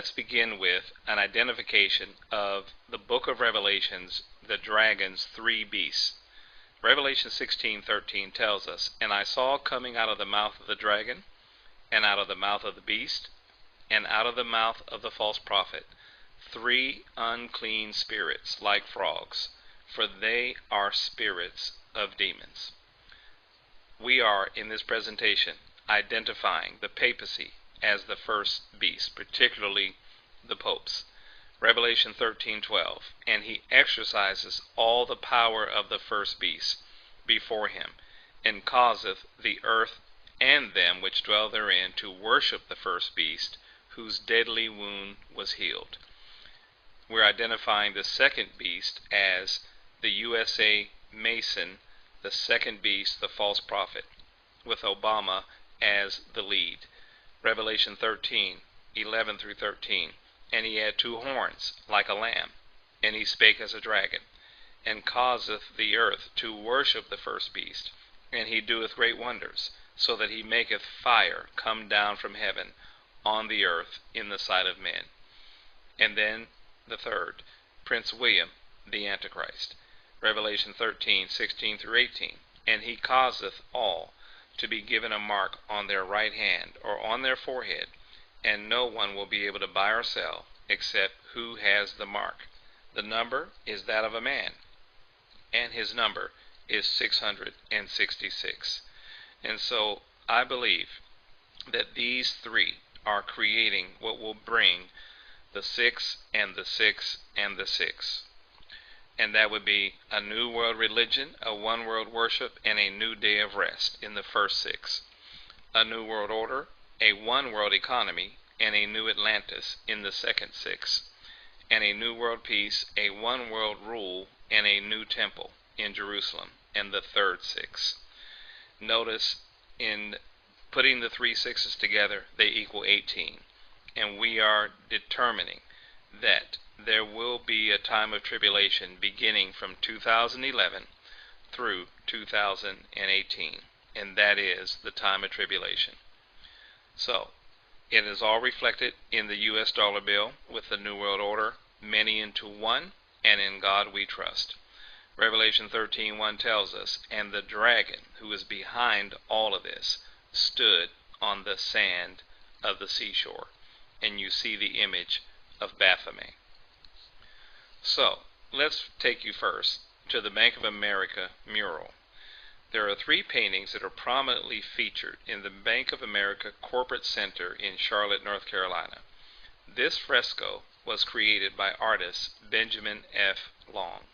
let's begin with an identification of the book of Revelation's, the dragon's three beasts. Revelation 16:13 tells us, "And I saw coming out of the mouth of the dragon, and out of the mouth of the beast, and out of the mouth of the false prophet, three unclean spirits like frogs, for they are spirits of demons." We are, in this presentation, identifying the papacy as the first beast, particularly the popes. Revelation 13:12, "And he exercises all the power of the first beast before him, and causeth the earth and them which dwell therein to worship the first beast, whose deadly wound was healed." We're identifying the second beast as the USA Mason, the second beast, the false prophet, with Obama as the lead. Revelation 13:11 through 13, "And he had two horns like a lamb, and he spake as a dragon, and causeth the earth to worship the first beast, and he doeth great wonders, so that he maketh fire come down from heaven on the earth in the sight of men." And then the third, Prince William, the Antichrist. Revelation 13:16 through 18, "And he causeth all to be given a mark on their right hand or on their forehead, and no one will be able to buy or sell except who has the mark. The number is that of a man, and his number is 666. And so I believe that these three are creating what will bring the 6 and the 6 and the 6. And that would be a new world religion, a one world worship, and a new day of rest in the first 6. A new world order, a one world economy, and a new Atlantis in the second 6. And a new world peace, a one world rule, and a new temple in Jerusalem in the third 6. Notice in putting the 3 6s together, they equal 18. And we are determining that there will be a time of tribulation beginning from 2011 through 2018, and that is the time of tribulation. So it is all reflected in the US dollar bill with the New World Order, many into one, and in God we trust. Revelation 13:1 tells us, "And the dragon who is behind all of this stood on the sand of the seashore," and you see the image of Baphomet. So let's take you first to the Bank of America mural. There are 3 paintings that are prominently featured in the Bank of America Corporate Center in Charlotte, North Carolina. This fresco was created by artist Benjamin F. Long.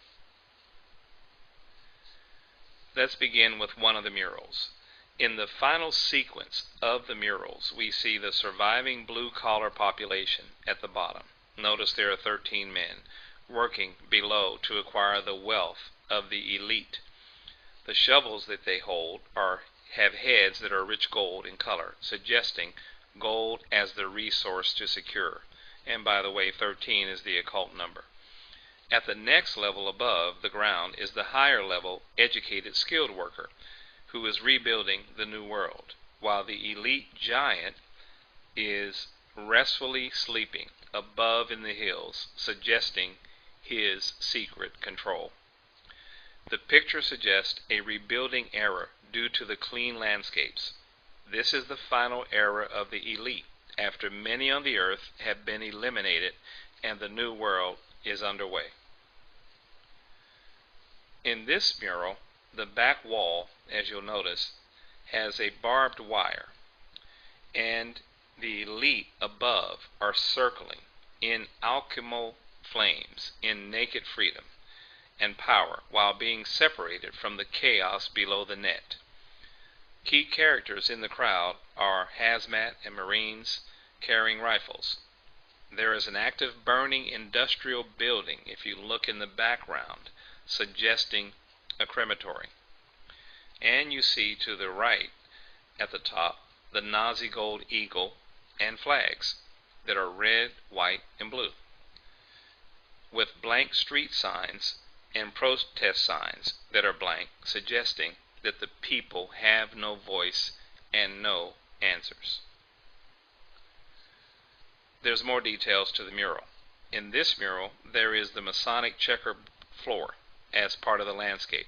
Let's begin with one of the murals. In the final sequence of the murals, we see the surviving blue-collar population at the bottom. Notice there are 13 men working below to acquire the wealth of the elite. The shovels that they hold have heads that are rich gold in color, suggesting gold as the resource to secure. And by the way, 13 is the occult number. At the next level above the ground is the higher level educated skilled worker who is rebuilding the new world, while the elite giant is restfully sleeping above in the hills, suggesting his secret control. The picture suggests a rebuilding era due to the clean landscapes. This is the final era of the elite, after many on the earth have been eliminated and the new world is underway. In this mural, the back wall, as you'll notice, has a barbed wire, and the elite above are circling in alchemal flames in naked freedom and power, while being separated from the chaos below the net. Key characters in the crowd are hazmat and Marines carrying rifles. There is an active burning industrial building if you look in the background, suggesting a crematory. And you see to the right at the top the Nazi gold eagle and flags that are red, white, and blue, with blank street signs and protest signs that are blank, suggesting that the people have no voice and no answers. there's more details to the mural. In this mural, there is the Masonic checker floor as part of the landscape,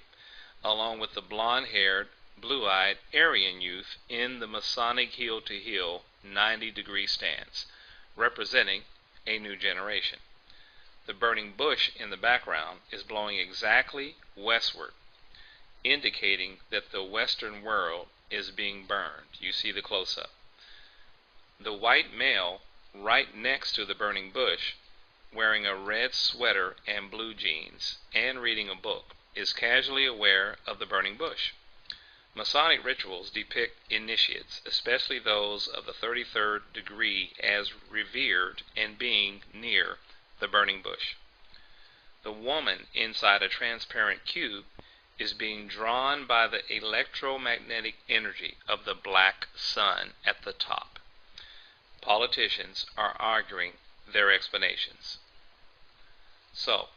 along with the blonde-haired, blue-eyed Aryan youth in the Masonic heel-to-heel 90-degree stance, representing a new generation. The burning bush in the background is blowing exactly westward, indicating that the Western world is being burned. You see the close-up. The white male right next to the burning bush, wearing a red sweater and blue jeans and reading a book, is casually aware of the burning bush. Masonic rituals depict initiates, especially those of the 33rd degree, as revered and being near the burning bush. The woman inside a transparent cube is being drawn by the electromagnetic energy of the black sun at the top. Politicians are arguing their explanations. So,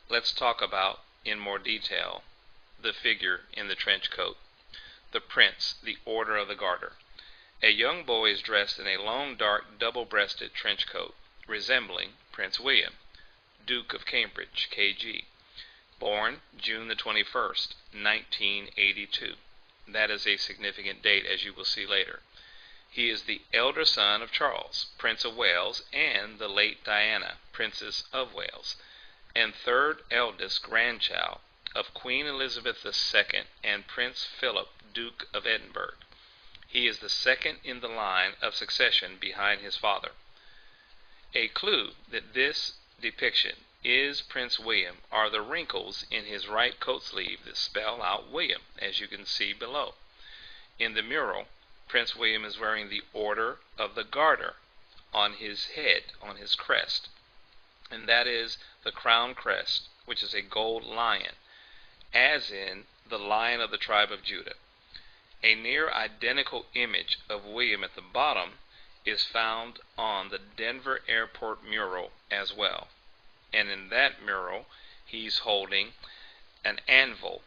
let's talk about, in more detail, the figure in the trench coat. The Prince, the Order of the Garter. A young boy is dressed in a long, dark, double-breasted trench coat, resembling Prince William, Duke of Cambridge, KG. Born June the 21st, 1982. That is a significant date, as you will see later. He is the elder son of Charles, Prince of Wales, and the late Diana, Princess of Wales, and third eldest grandchild of Queen Elizabeth II and Prince Philip, Duke of Edinburgh. He is the second in the line of succession behind his father. A clue that this depiction is Prince William are the wrinkles in his right coat sleeve that spell out William, as you can see below. In the mural, Prince William is wearing the Order of the Garter on his head, on his crest, and that is the crown crest, which is a gold lion, as in the Lion of the tribe of Judah. A near identical image of William at the bottom is found on the Denver Airport mural as well. And in that mural, he's holding an anvil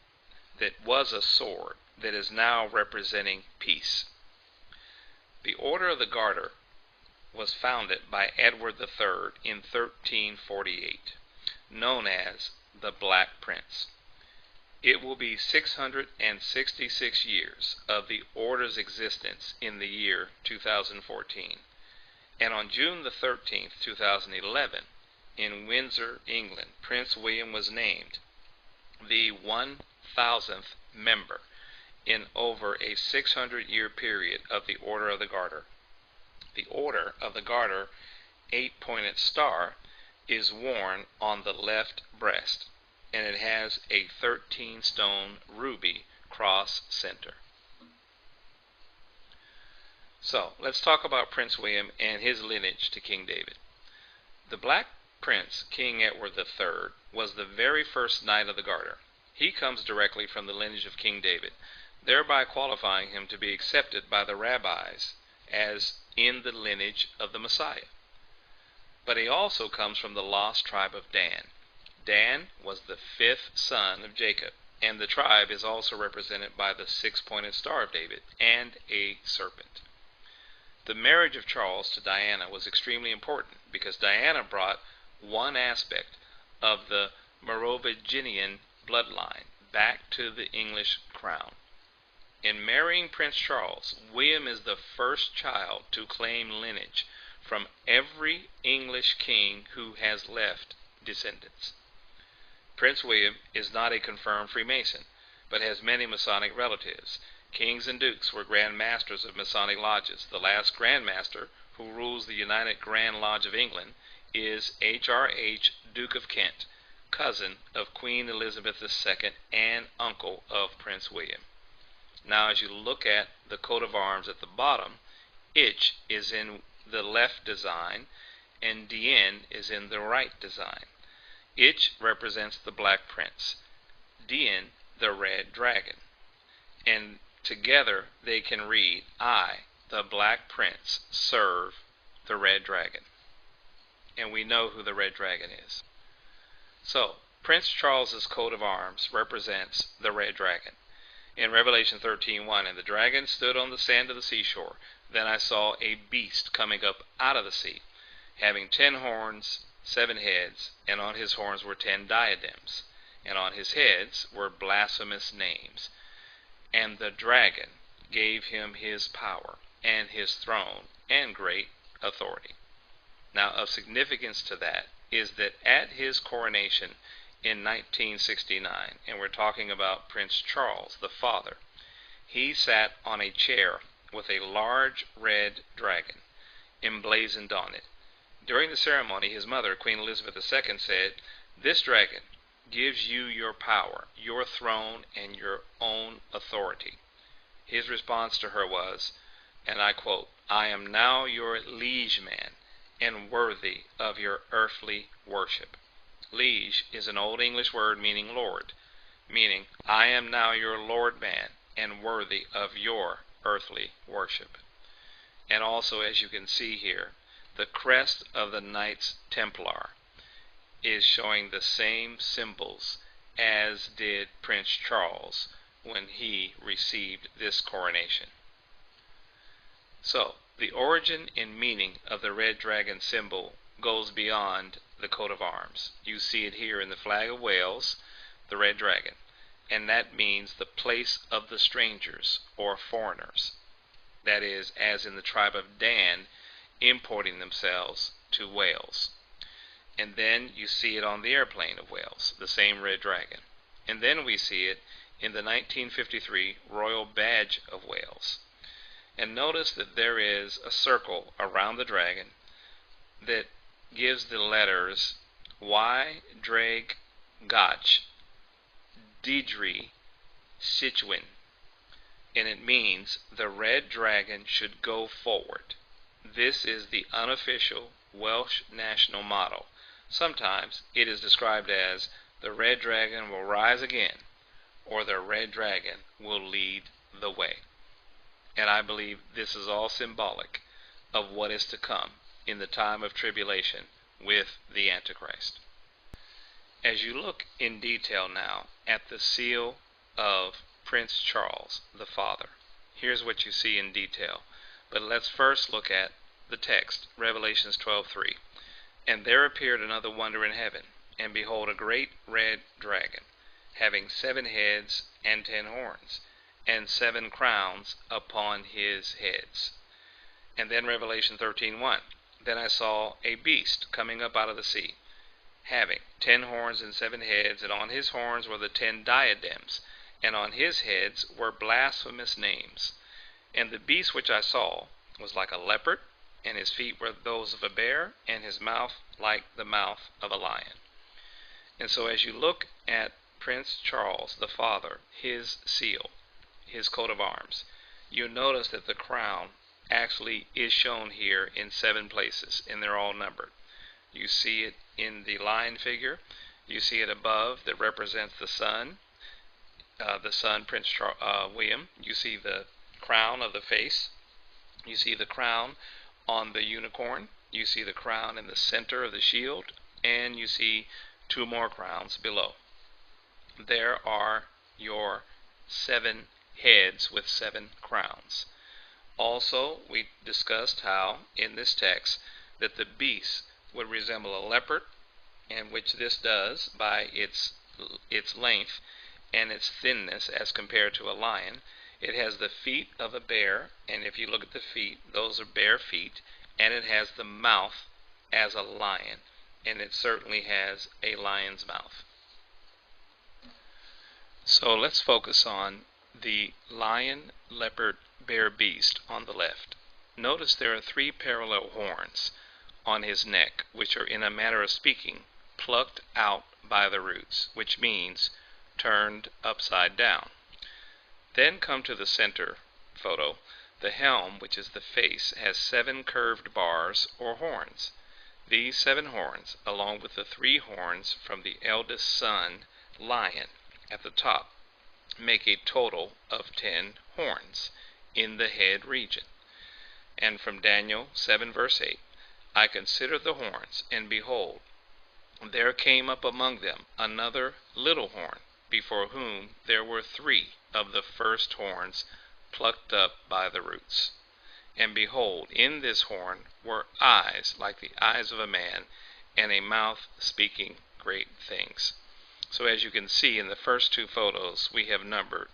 that was a sword that is now representing peace. The Order of the Garter was founded by Edward III in 1348, known as the Black Prince. It will be 666 years of the Order's existence in the year 2014. And on June the 13th, 2011, in Windsor, England, Prince William was named the 1,000th member in over a 600-year period of the Order of the Garter. The Order of the Garter 8-pointed star is worn on the left breast, and it has a 13-stone ruby cross center. So, let's talk about Prince William and his lineage to King David. The Black Prince, King Edward III, was the very first Knight of the Garter. He comes directly from the lineage of King David, thereby qualifying him to be accepted by the rabbis as in the lineage of the Messiah. But he also comes from the lost tribe of Dan. Dan was the 5th son of Jacob, and the tribe is also represented by the 6-pointed star of David and a serpent. The marriage of Charles to Diana was extremely important because Diana brought one aspect of the Merovingian bloodline back to the English crown. In marrying Prince Charles, William is the first child to claim lineage from every English king who has left descendants. Prince William is not a confirmed Freemason, but has many Masonic relatives. Kings and dukes were Grand Masters of Masonic lodges. The last Grand Master, who rules the United Grand Lodge of England, is H.R.H. Duke of Kent, cousin of Queen Elizabeth II and uncle of Prince William. Now, as you look at the coat of arms at the bottom, Ich is in the left design and Dien is in the right design. Ich represents the Black Prince, Dien the Red Dragon, and together they can read, I, the Black Prince, serve the Red Dragon. And we know who the Red Dragon is. So, Prince Charles's coat of arms represents the Red Dragon. In Revelation 13:1, and the dragon stood on the sand of the seashore. Then I saw a beast coming up out of the sea. having 10 horns, 7 heads, and on his horns were 10 diadems, and on his heads were blasphemous names. And the dragon gave him his power, and his throne, and great authority. Now, of significance to that is that at his coronation in 1969, and we're talking about Prince Charles, the father, he sat on a chair with a large red dragon emblazoned on it. During the ceremony, his mother, Queen Elizabeth II, said, "This dragon gives you your power, your throne, and your own authority." His response to her was, and I quote, "I am now your liege man, and worthy of your earthly worship." Liege is an Old English word meaning Lord, meaning I am now your Lord man, and worthy of your earthly worship. And also, as you can see here, the crest of the Knights Templar is showing the same symbols as did Prince Charles when he received this coronation. So, the origin and meaning of the red dragon symbol goes beyond the coat of arms. You see it here in the flag of Wales, the red dragon, and that means the place of the strangers or foreigners. That is, as in the tribe of Dan, importing themselves to Wales. And then you see it on the airplane of Wales, the same red dragon. And then we see it in the 1953 Royal Badge of Wales. And notice that there is a circle around the dragon that gives the letters Y, Drag, Gach, Didri, Situin. And it means the red dragon should go forward. This is the unofficial Welsh national motto. Sometimes it is described as the red dragon will rise again, or the red dragon will lead the way. And I believe this is all symbolic of what is to come in the time of tribulation with the Antichrist. As you look in detail now at the seal of Prince Charles, the father, here's what you see in detail. But let's first look at the text, Revelations 12:3. "And there appeared another wonder in heaven, and behold, a great red dragon, having 7 heads and 10 horns, and 7 crowns upon his heads." And then Revelation 13:1. "Then I saw a beast coming up out of the sea, having 10 horns and 7 heads, and on his horns were the 10 diadems, and on his heads were blasphemous names. And the beast which I saw was like a leopard, and his feet were those of a bear, and his mouth like the mouth of a lion." And so as you look at Prince Charles, the father, his seal, his coat of arms, you notice that the crown actually is shown here in 7 places, and they're all numbered. You see it in the lion figure. You see it above that represents the sun, Prince William. You see the crown of the face. You see the crown on the unicorn. You see the crown in the center of the shield, and you see 2 more crowns below. There are your 7 heads with 7 crowns. Also, we discussed how in this text that the beast would resemble a leopard, and which this does by its length and its thinness as compared to a lion. It has the feet of a bear, and if you look at the feet, those are bare feet, and it has the mouth as a lion, and it certainly has a lion's mouth. So let's focus on the lion, leopard, bear beast on the left. Notice there are 3 parallel horns on his neck, which are, in a manner of speaking, plucked out by the roots, which means turned upside down. Then come to the center photo. The helm, which is the face, has 7 curved bars or horns. These 7 horns, along with the 3 horns from the eldest son, lion, at the top, make a total of 10 horns in the head region. And from Daniel 7 verse 8, "I considered the horns, and behold, there came up among them another little horn, before whom there were 3 of the first horns plucked up by the roots." And behold, in this horn were eyes like the eyes of a man, and a mouth speaking great things. So as you can see in the first two photos, we have numbered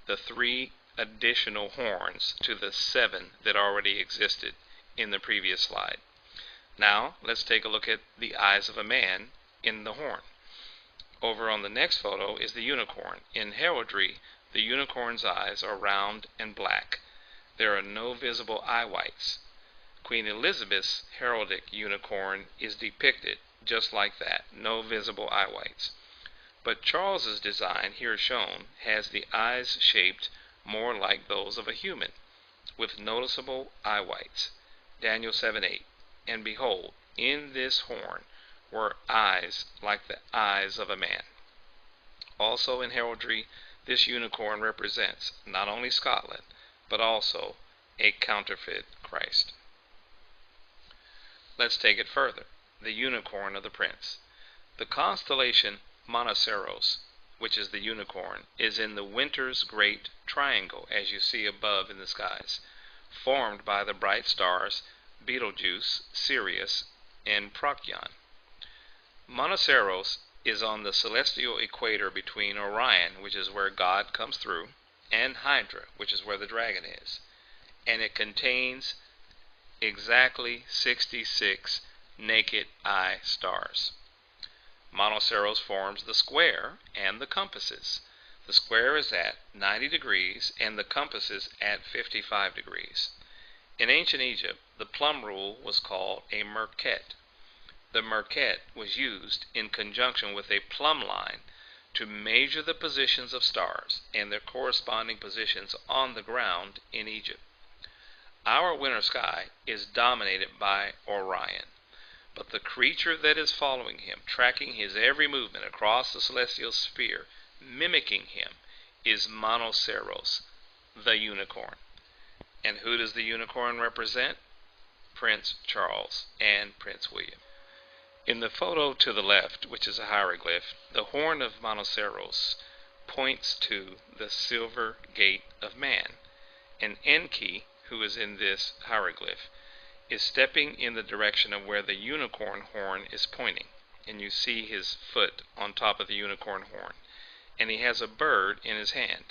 the 3 additional horns to the 7 that already existed in the previous slide. Now let's take a look at the eyes of a man in the horn. Over on the next photo is the unicorn. In heraldry, the unicorn's eyes are round and black. There are no visible eye whites. Queen Elizabeth's heraldic unicorn is depicted just like that, no visible eye whites. But Charles's design, here shown, has the eyes shaped more like those of a human, with noticeable eye whites. Daniel 7:8. And behold, in this horn were eyes like the eyes of a man. Also in heraldry, this unicorn represents not only Scotland, but also a counterfeit Christ. Let's take it further. The unicorn of the prince. The constellation Monoceros, which is the unicorn, is in the winter's great triangle, as you see above in the skies, formed by the bright stars Betelgeuse, Sirius, and Procyon. Monoceros is on the celestial equator between Orion, which is where God comes through, and Hydra, which is where the dragon is, and it contains exactly 66 naked eye stars. Monoceros forms the square and the compasses. The square is at 90 degrees and the compasses at 55 degrees. In ancient Egypt, the plumb rule was called a merket. The merket was used in conjunction with a plumb line to measure the positions of stars and their corresponding positions on the ground in Egypt. Our winter sky is dominated by Orion, but the creature that is following him, tracking his every movement across the celestial sphere, mimicking him, is Monoceros, the unicorn. And who does the unicorn represent? Prince Charles and Prince William. In the photo to the left, which is a hieroglyph, the horn of Monoceros points to the silver gate of man, and Enki, who is in this hieroglyph, is stepping in the direction of where the unicorn horn is pointing, and you see his foot on top of the unicorn horn, and he has a bird in his hand.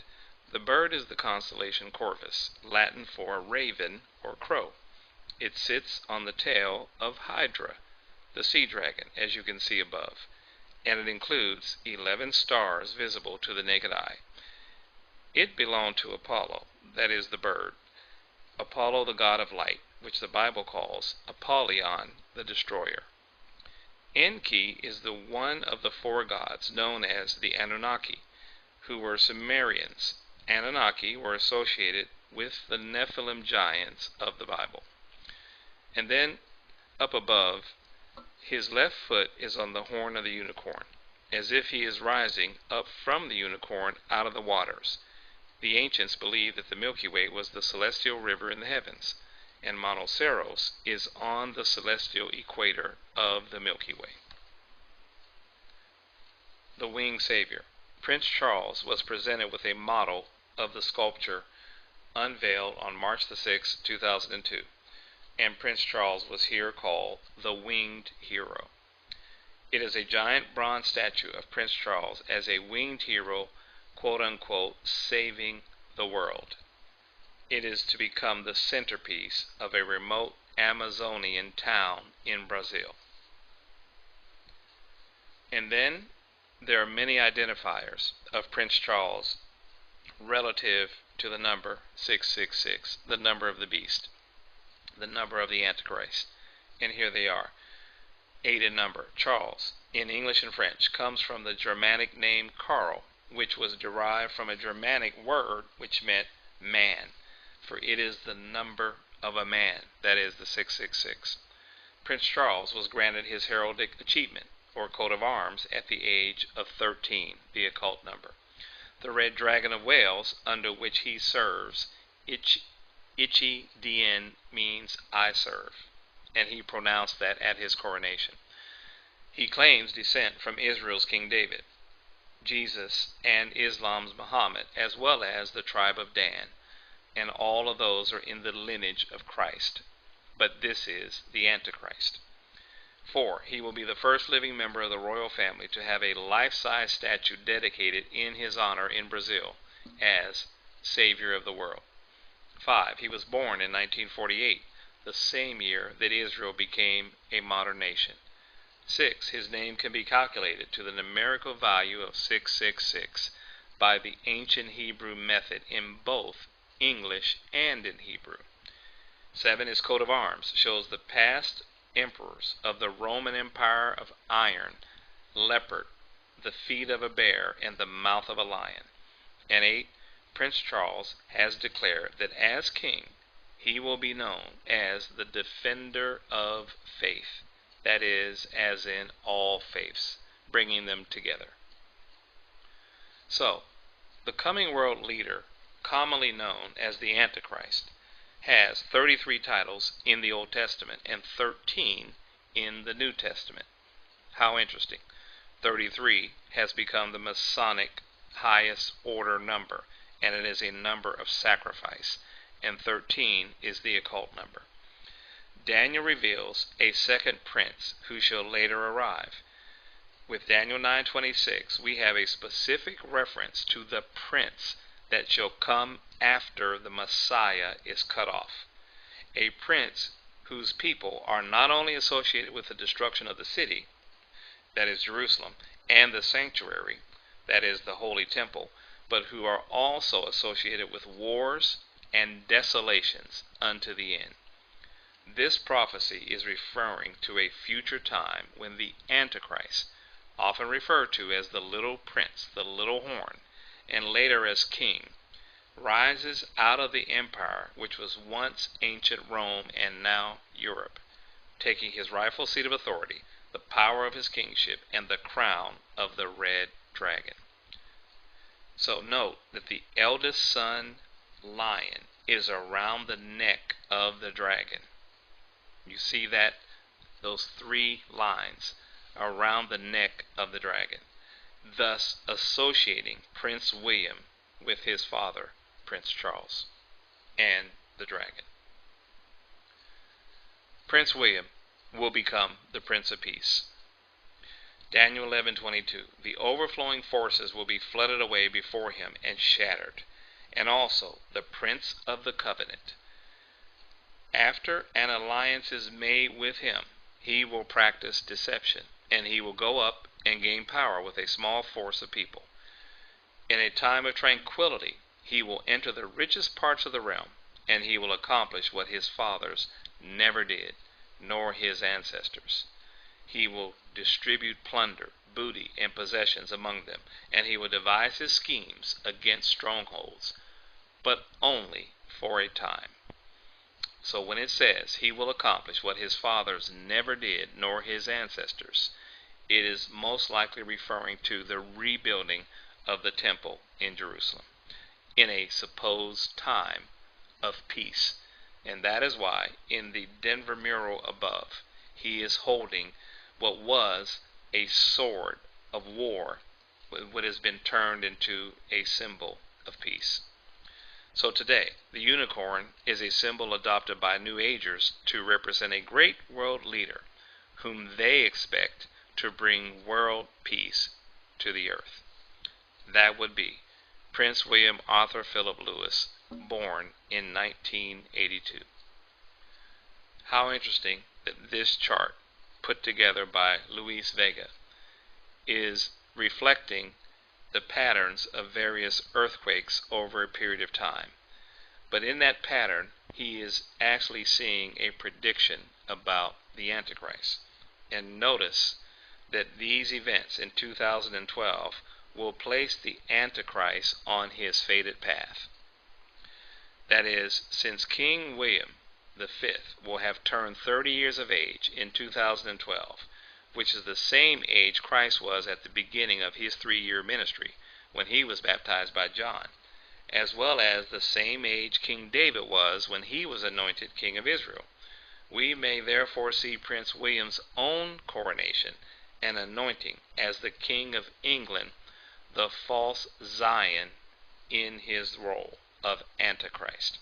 The bird is the constellation Corvus, Latin for raven or crow. It sits on the tail of Hydra, the sea dragon, as you can see above, and it includes 11 stars visible to the naked eye. It belonged to Apollo, that is the bird. Apollo, the god of light, which the Bible calls Apollyon, the destroyer. Enki is the one of the 4 gods known as the Anunnaki, who were Sumerians. Anunnaki were associated with the Nephilim giants of the Bible. And then, up above, his left foot is on the horn of the unicorn, as if he is rising up from the unicorn out of the waters. The ancients believed that the Milky Way was the celestial river in the heavens, and Monoceros is on the celestial equator of the Milky Way. The Winged Savior. Prince Charles was presented with a model of the sculpture unveiled on March the 6th, 2002, and Prince Charles was here called the Winged Hero. It is a giant bronze statue of Prince Charles as a winged hero, quote-unquote, saving the world. It is to become the centerpiece of a remote Amazonian town in Brazil. And then there are many identifiers of Prince Charles relative to the number 666, the number of the beast, the number of the Antichrist. And here they are. 8 in number. Charles, in English and French, comes from the Germanic name Karl, which was derived from a Germanic word which meant man, for it is the number of a man, that is the 666. Prince Charles was granted his heraldic achievement, or coat of arms, at the age of 13, the occult number. The red dragon of Wales, under which he serves, Ichi Dien, means I serve, and he pronounced that at his coronation. He claims descent from Israel's King David, Jesus, and Islam's Muhammad, as well as the tribe of Dan, and all of those are in the lineage of Christ. But this is the Antichrist. 4. He will be the first living member of the royal family to have a life-size statue dedicated in his honor in Brazil as Savior of the world. 5. He was born in 1948, the same year that Israel became a modern nation. 6. His name can be calculated to the numerical value of 666 by the ancient Hebrew method in both English and in Hebrew. 7. His coat of arms shows the past emperors of the Roman Empire of iron, leopard, the feet of a bear, and the mouth of a lion. And 8. Prince Charles has declared that as king, he will be known as the defender of faith. That is, as in all faiths, bringing them together. So, the coming world leader, commonly known as the Antichrist, has 33 titles in the Old Testament and 13 in the New Testament. How interesting. 33 has become the Masonic highest order number, and it is a number of sacrifice, and 13 is the occult number. Daniel reveals a second prince who shall later arrive. With Daniel 9:26, we have a specific reference to the prince that shall come after the Messiah is cut off. A prince whose people are not only associated with the destruction of the city, that is Jerusalem, and the sanctuary, that is the Holy Temple, but who are also associated with wars and desolations unto the end. This prophecy is referring to a future time when the Antichrist, often referred to as the little prince, the little horn, and later as king, rises out of the empire which was once ancient Rome and now Europe, taking his rightful seat of authority, the power of his kingship, and the crown of the red dragon. So note that the eldest son, lion, is around the neck of the dragon. You see that? Those 3 lines around the neck of the dragon, thus associating Prince William with his father, Prince Charles, and the dragon. Prince William will become the Prince of Peace. Daniel 11:22, the overflowing forces will be flooded away before him and shattered, and also the Prince of the Covenant. After an alliance is made with him, he will practice deception, and he will go up and gain power with a small force of people. In a time of tranquility, he will enter the richest parts of the realm, and he will accomplish what his fathers never did, nor his ancestors. He will distribute plunder, booty, and possessions among them, and he will devise his schemes against strongholds, but only for a time. So when it says he will accomplish what his fathers never did, nor his ancestors, it is most likely referring to the rebuilding of the temple in Jerusalem in a supposed time of peace. And that is why in the Denver mural above, he is holding what was a sword of war, what has been turned into a symbol of peace. So today, the unicorn is a symbol adopted by New Agers to represent a great world leader whom they expect to bring world peace to the earth. That would be Prince William Arthur Philip Lewis, born in 1982. How interesting that this chart, put together by Luis Vega, is reflecting the patterns of various earthquakes over a period of time. But in that pattern, he is actually seeing a prediction about the Antichrist. And notice that these events in 2012 will place the Antichrist on his fated path. That is, since King William V will have turned 30 years of age in 2012, which is the same age Christ was at the beginning of his 3-year ministry when he was baptized by John, as well as the same age King David was when he was anointed king of Israel. We may therefore see Prince William's own coronation and anointing as the King of England, the false Zion, in his role of Antichrist.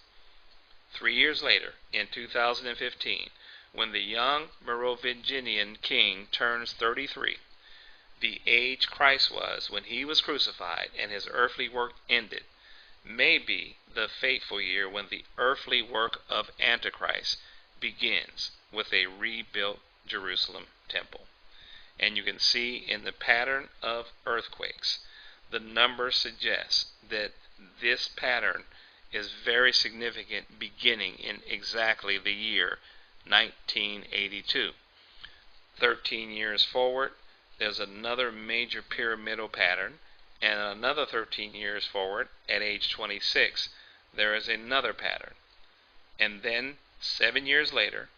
3 years later, in 2015, when the young Merovingian king turns 33, the age Christ was when he was crucified and his earthly work ended, may be the fateful year when the earthly work of Antichrist begins with a rebuilt Jerusalem temple. And you can see in the pattern of earthquakes, the numbers suggest that this pattern is very significant, beginning in exactly the year 1982. 13 years forward, there's another major pyramidal pattern, and another 13 years forward, at age 26, there is another pattern. And then 7 years later,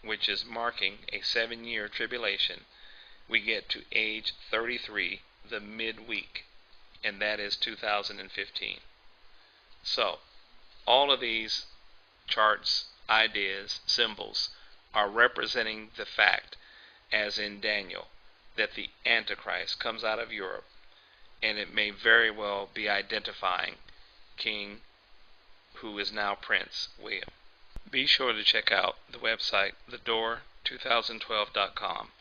which is marking a 7-year tribulation, we get to age 33, the midweek, and that is 2015. So, all of these charts, ideas, symbols are representing the fact, as in Daniel, that the Antichrist comes out of Europe, and it may very well be identifying King, who is now Prince William. Be sure to check out the website, thedoor2012.com.